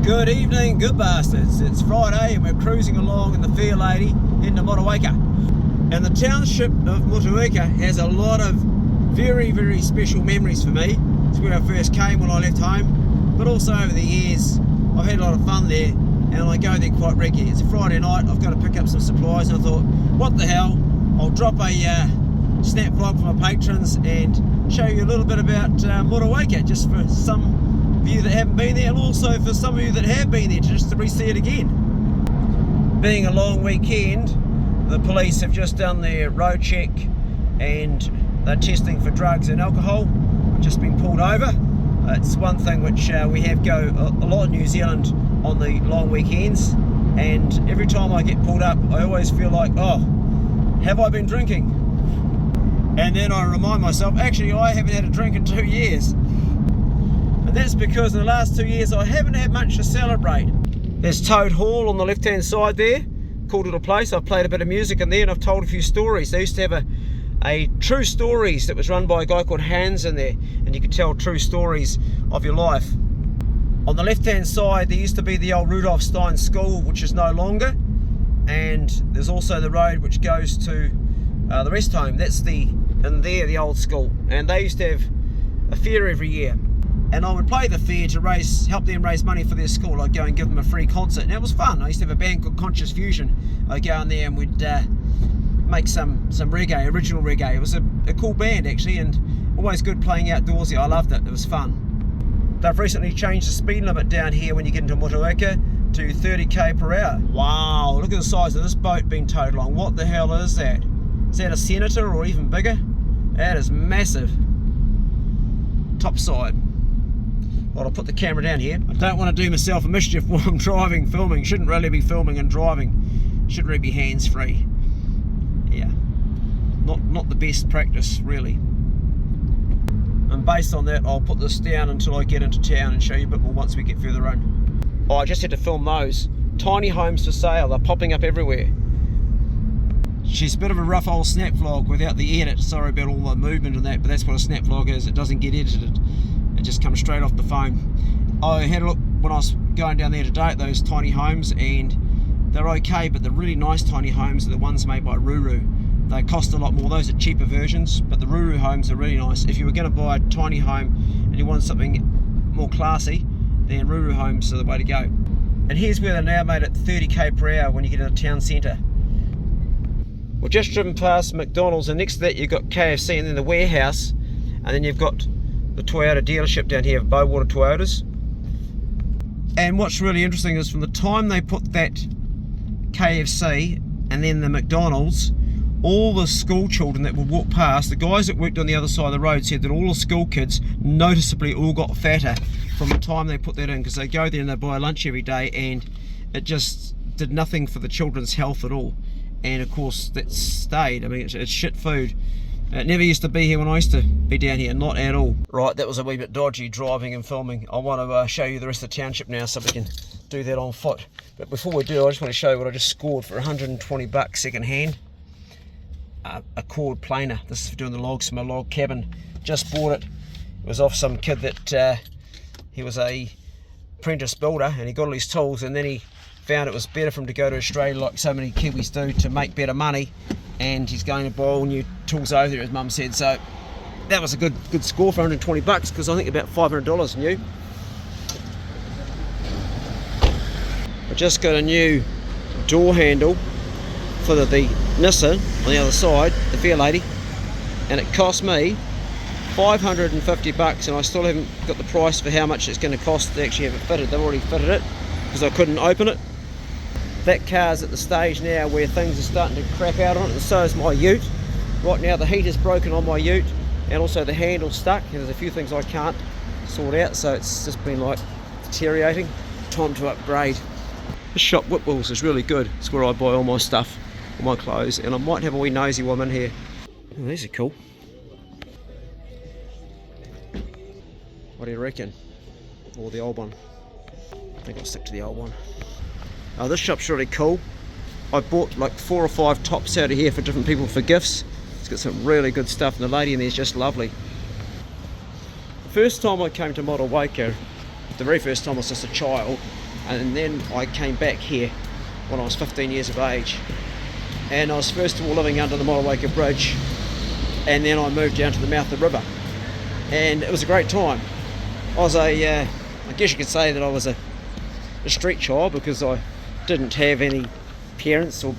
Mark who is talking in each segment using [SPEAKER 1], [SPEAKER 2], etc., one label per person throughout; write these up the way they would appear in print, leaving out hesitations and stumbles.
[SPEAKER 1] Good evening, good bastards. It's Friday and we're cruising along in the Fair Lady into Motueka. And the township of Motueka has a lot of very, very special memories for me. It's where I first came when I left home, but also over the years I've had a lot of fun there and I go there quite regularly. It's a Friday night, I've got to pick up some supplies and I thought, what the hell, I'll drop a snap vlog for my patrons and show you a little bit about Motueka, just for some of you that haven't been there, and also for some of you that have been there, just to re-see it again. Being a long weekend, the police have just done their road check and they're testing for drugs and alcohol. We've just been pulled over. It's one thing which we have go a lot in New Zealand on the long weekends, and every time I get pulled up I always feel like, oh, have I been drinking? And then I remind myself, actually I haven't had a drink in 2 years. And that's because in the last 2 years I haven't had much to celebrate. There's Toad Hall on the left hand side there, cool little place. I've played a bit of music in there and I've told a few stories. They used to have a True Stories that was run by a guy called Hans in there, and you could tell true stories of your life. On the left hand side there used to be the old Rudolf Stein School, which is no longer, and there's also the road which goes to the rest home. That's the old school, and they used to have a fair every year. And I would play the fair to help them raise money for their school. I'd go and give them a free concert, and it was fun. I used to have a band called Conscious Fusion. I'd go in there and we'd make some reggae, original reggae. It was a cool band actually, and always good playing outdoorsy. I loved it, it was fun. They've recently changed the speed limit down here when you get into Motueka to 30k per hour. Wow, look at the size of this boat being towed along. What the hell is that? Is that a Senator or even bigger? That is massive. Top side. Well, I'll put the camera down here. I don't want to do myself a mischief while I'm driving, filming. Shouldn't really be filming and driving. Should really be hands-free. Yeah, not the best practice, really. And based on that, I'll put this down until I get into town and show you a bit more once we get further on. Oh, I just had to film those. Tiny homes for sale, they're popping up everywhere. She's a bit of a rough old snap vlog without the edit. Sorry about all the movement and that, but that's what a snap vlog is. It doesn't get edited. It just comes straight off the phone. I had a look when I was going down there today at those tiny homes, and they're okay, but the really nice tiny homes are the ones made by Ruru. They cost a lot more. Those are cheaper versions, but the Ruru homes are really nice. If you were going to buy a tiny home and you wanted something more classy, then Ruru homes are the way to go. And here's where they're now made at 30k per hour when you get in a town centre. We've just driven past McDonald's, and next to that you've got KFC, and then the warehouse, and then you've got the Toyota dealership down here of Bowater Toyotas. And what's really interesting is from the time they put that KFC and then the McDonald's, all the school children that would walk past, the guys that worked on the other side of the road said that all the school kids noticeably all got fatter from the time they put that in, because they go there and they buy lunch every day, and it just did nothing for the children's health at all. And of course that stayed. I mean, it's shit food. It never used to be here when I used to be down here, not at all. Right, that was a wee bit dodgy driving and filming. I want to show you the rest of the township now so we can do that on foot. But before we do, I just want to show you what I just scored for 120 bucks second hand. A cord planer. This is for doing the logs for my log cabin. Just bought it. It was off some kid that he was a apprentice builder, and he got all his tools, and then he found it was better for him to go to Australia like so many Kiwis do to make better money, and he's going to buy all new tools over there, as Mum said. So that was a good score for 120 bucks, because I think about $500 new. I just got a new door handle for the Nissan on the other side, the Fair Lady, and it cost me 550 bucks, and I still haven't got the price for how much it's going to cost to actually have it fitted. They've already fitted it because I couldn't open it. That car's at the stage now where things are starting to crap out on it, and so is my ute. Right now the heater's broken on my ute, and also the handle's stuck, and there's a few things I can't sort out, so it's just been like deteriorating. Time to upgrade. This shop Whitwell's is really good. It's where I buy all my stuff, all my clothes, and I might have a wee nosy woman here. Oh, these are cool. What do you reckon? Or the old one? I think I'll stick to the old one. Oh, this shop's really cool. I bought like 4 or 5 tops out of here for different people for gifts. It's got some really good stuff, and the lady in there is just lovely. The first time I came to Motueka, The very first time I was just a child, and then I came back here when I was 15 years of age. And I was first of all living under the Motueka Bridge, and then I moved down to the mouth of the river. And it was a great time. I was I guess you could say that I was a street child, because I didn't have any parents or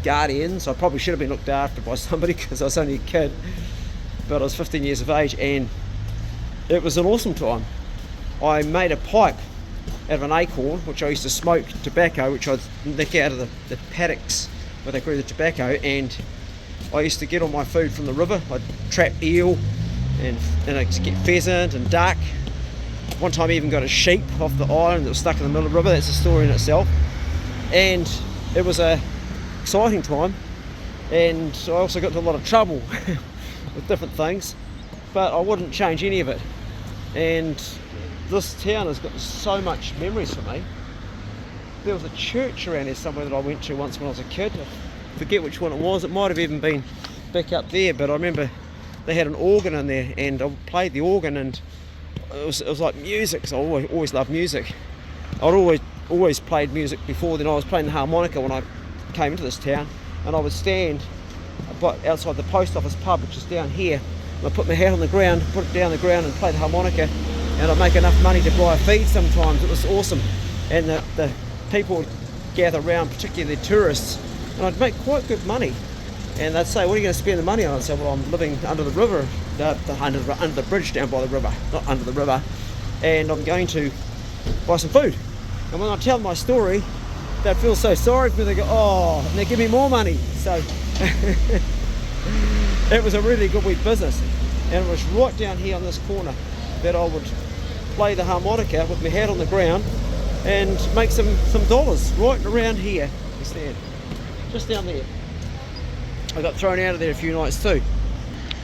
[SPEAKER 1] guardians. I probably should have been looked after by somebody, because I was only a kid. But I was 15 years of age, and it was an awesome time. I made a pipe out of an acorn, which I used to smoke tobacco, which I'd nick out of the paddocks where they grew the tobacco, and I used to get all my food from the river. I'd trap eel and I'd get pheasant and duck. One time I even got a sheep off the island that was stuck in the middle of the river. That's a story in itself. And it was a exciting time, and I also got into a lot of trouble with different things, but I wouldn't change any of it. And this town has got so much memories for me. There was a church around here somewhere that I went to once when I was a kid. I forget which one it was. It might have even been back up there, but I remember they had an organ in there, and I played the organ, and it was like music, so I always loved music. I'd always played music before then. I was playing the harmonica when I came into this town, and I would stand outside the post office pub, which is down here, and I'd put my hat on the ground, put it down the ground and play the harmonica, and I'd make enough money to buy a feed sometimes. It was awesome. And the people would gather around, particularly the tourists, and I'd make quite good money. And they'd say, "What are you going to spend the money on?" I'd say, "Well, I'm living under the river, under the bridge down by the river, not under the river, and I'm going to buy some food." And when I tell them my story, they'd feel so sorry for me. They go, "Oh," and they give me more money. So it was a really good wee business. And it was right down here on this corner that I would play the harmonica with my hat on the ground and make some dollars right around here. You stand just down there. I got thrown out of there a few nights too.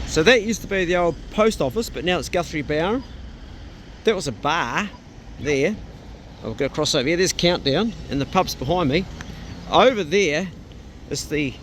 [SPEAKER 1] So that used to be the old post office, but now it's Guthrie Bower. That was a bar there. I'll go across over here. There's Countdown, and the pub's behind me. Over there is the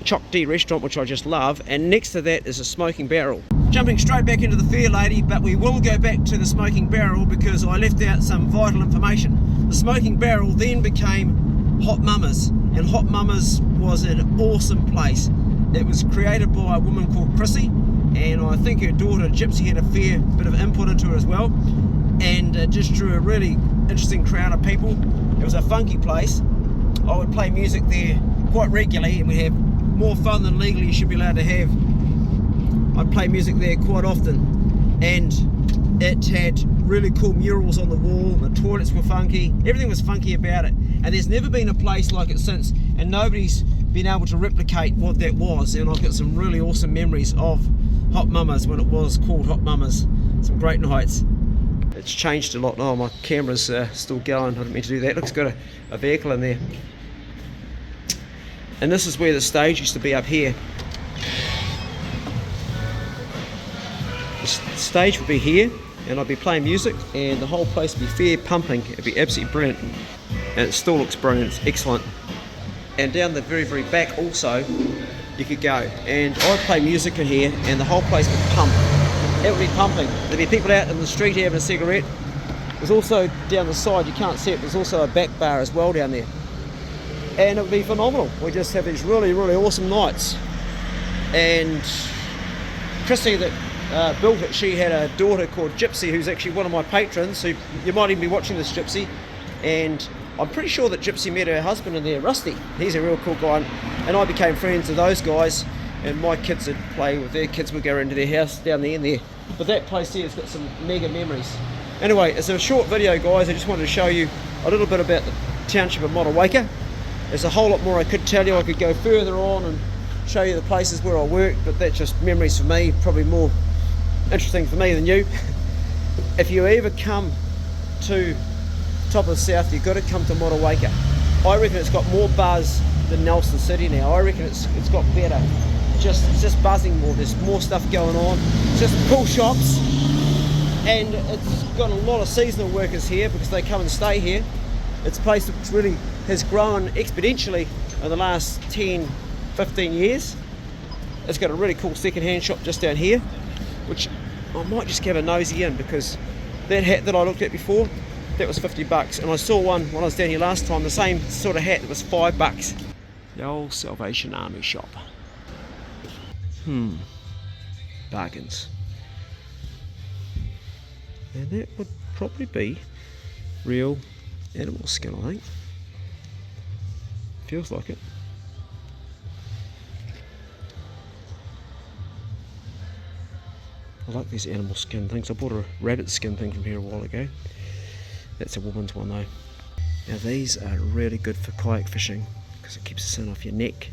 [SPEAKER 1] Choc D restaurant, which I just love, and next to that is a smoking barrel. Jumping straight back into the Fair Lady, but we will go back to the smoking barrel because I left out some vital information. The smoking barrel then became Hot Mama's, and Hot Mama's was an awesome place. It was created by a woman called Chrissy, and I think her daughter Gypsy had a fair bit of input into it as well, and it just drew a really interesting crowd of people. It was a funky place. I would play music there quite regularly, and we have more fun than legally you should be allowed to have. I'd play music there quite often, and it had really cool murals on the wall. The toilets were funky. Everything was funky about it, and there's never been a place like it since, and nobody's been able to replicate what that was. And I've got some really awesome memories of Hot Mama's when it was called Hot Mama's. Some great nights. It's changed a lot now. My camera's still going. I didn't mean to do that. Looks got a vehicle in there. And this is where the stage used to be, up here. The stage would be here, and I'd be playing music, and the whole place would be fair pumping. It'd be absolutely brilliant, and it still looks brilliant. It's excellent. And down the very, very back also, you could go, and I'd play music in here, and the whole place would pump. It would be pumping. There'd be people out in the street having a cigarette. There's also down the side, you can't see it, there's also a back bar as well down there. And it would be phenomenal. We just have these really, really awesome nights. And Chrissy that built it, she had a daughter called Gypsy, who's actually one of my patrons, who you might even be watching this, Gypsy. And I'm pretty sure that Gypsy met her husband in there, Rusty. He's a real cool guy. And I became friends with those guys, and my kids would play with their kids, would go into their house down there and there. But that place here has got some mega memories. Anyway, it's a short video, guys. I just wanted to show you a little bit about the township of Motueka. There's a whole lot more I could tell you. I could go further on and show you the places where I worked, but that's just memories for me, probably more interesting for me than you. If you ever come to top of the south, you've got to come to Motueka. I reckon it's got more buzz than Nelson City now. I reckon it's got better. It's just buzzing more. There's more stuff going on. It's just cool shops, and it's got a lot of seasonal workers here because they come and stay here. It's a place that really has grown exponentially in the last 10, 15 years. It's got a really cool second-hand shop just down here, which I might just have a nosy in because that hat that I looked at before, that was 50 bucks. And I saw one when I was down here last time, the same sort of hat, that was 5 bucks. The old Salvation Army shop. Bargains. And that would probably be real animal skin, I think. Feels like it. I like these animal skin things. I bought a rabbit skin thing from here a while ago. That's a woman's one though. Now these are really good for kayak fishing because it keeps the sun off your neck.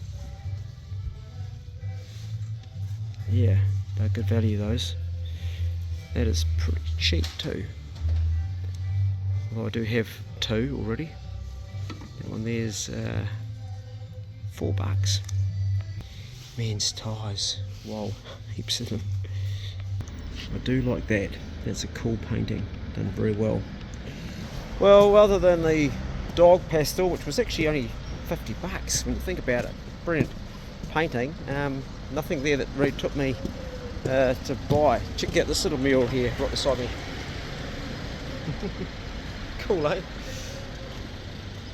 [SPEAKER 1] Yeah, they're good value, those. That is pretty cheap too. Although I do have 2 already. That one there's 4 bucks. Men's ties. Wow, heaps of them. I do like that. That's a cool painting, done very well. Well, other than the dog pastel, which was actually only 50 bucks when you think about it, brilliant painting. Nothing there that really took me to buy. Check out this little mural here right beside me. Cool, eh?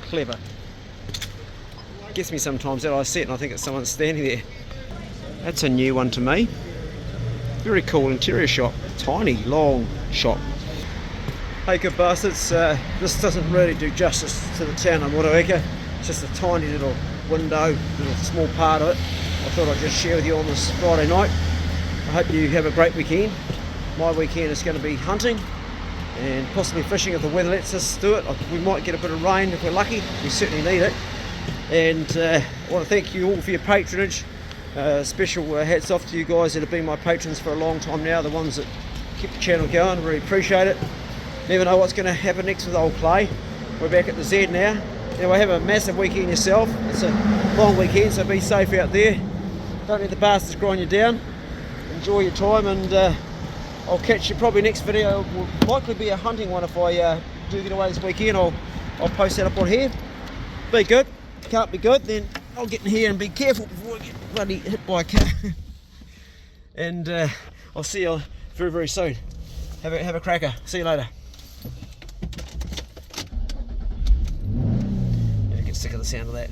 [SPEAKER 1] Clever. Gets me sometimes that I see it and I think it's someone standing there. That's a new one to me. Very cool interior shop. Tiny, long shop. Hey good bastards, this doesn't really do justice to the town of Motueka. It's just a tiny little window, little small part of it. I thought I'd just share with you on this Friday night. I hope you have a great weekend. My weekend is going to be hunting and possibly fishing if the weather lets us do it. We might get a bit of rain if we're lucky. We certainly need it. And I want to thank you all for your patronage. Special hats off to you guys that have been my patrons for a long time now, the ones that keep the channel going. Really appreciate it. Never know what's going to happen next with old Clay. We're back at the Z now. Anyway, have a massive weekend yourself. It's a long weekend, so be safe out there. Don't let the bastards grind you down. Enjoy your time, and I'll catch you probably next video. Will likely be a hunting one if I do get away this weekend. I'll post that up on here. Be good. Can't be good, then I'll get in here and be careful before I get bloody hit by a car. And I'll see you very, very soon. Have a cracker. See you later. I get sick of the sound of that.